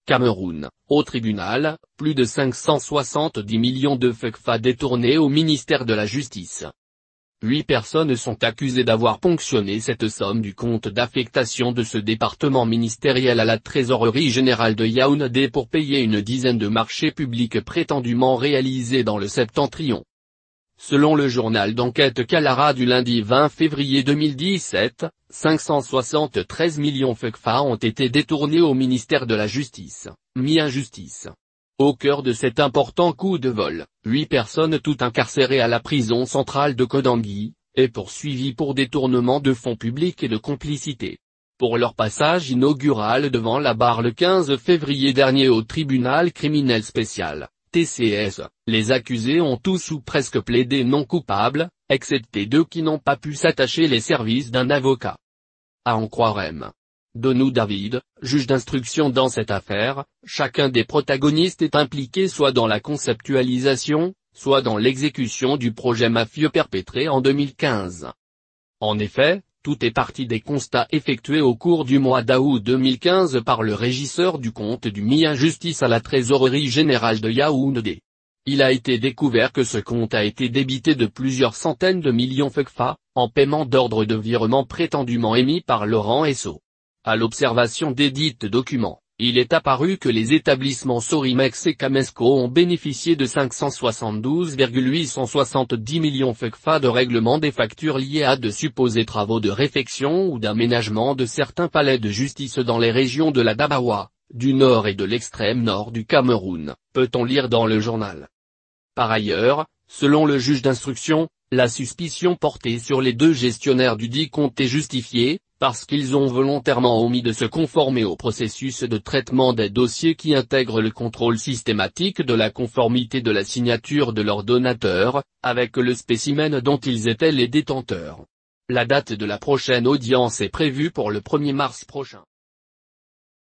Cameroun, au tribunal, plus de 570 millions de FCFA détournés au ministère de la Justice. 8 personnes sont accusées d'avoir ponctionné cette somme du compte d'affectation de ce département ministériel à la Trésorerie générale de Yaoundé pour payer une dizaine de marchés publics prétendument réalisés dans le Septentrion. Selon le journal d'enquête Kalara du lundi 20 février 2017, 573 millions FCFA ont été détournés au ministère de la Justice, mi-injustice. Au cœur de cet important coup de vol, 8 personnes toutes incarcérées à la prison centrale de Kodangui, et poursuivies pour détournement de fonds publics et de complicité. Pour leur passage inaugural devant la barre le 15 février dernier au tribunal criminel spécial, TCS, les accusés ont tous ou presque plaidé non coupables, excepté 2 qui n'ont pas pu s'attacher les services d'un avocat. À en croire M. Donou David, juge d'instruction dans cette affaire, chacun des protagonistes est impliqué soit dans la conceptualisation, soit dans l'exécution du projet mafieux perpétré en 2015. En effet, tout est parti des constats effectués au cours du mois d'août 2015 par le régisseur du compte du mi-injustice à la Trésorerie générale de Yaoundé. Il a été découvert que ce compte a été débité de plusieurs centaines de millions FCFA, en paiement d'ordre de virement prétendument émis par Laurent Esso. À l'observation des dits documents, il est apparu que les établissements Sorimex et Camesco ont bénéficié de 572,870 millions FCFA de règlement des factures liées à de supposés travaux de réfection ou d'aménagement de certains palais de justice dans les régions de la Dabawa, du nord et de l'extrême nord du Cameroun, peut-on lire dans le journal. Par ailleurs, selon le juge d'instruction, la suspicion portée sur les 2 gestionnaires du dit compte est justifiée, parce qu'ils ont volontairement omis de se conformer au processus de traitement des dossiers qui intègre le contrôle systématique de la conformité de la signature de leurs donateurs, avec le spécimen dont ils étaient les détenteurs. La date de la prochaine audience est prévue pour le 1er mars prochain.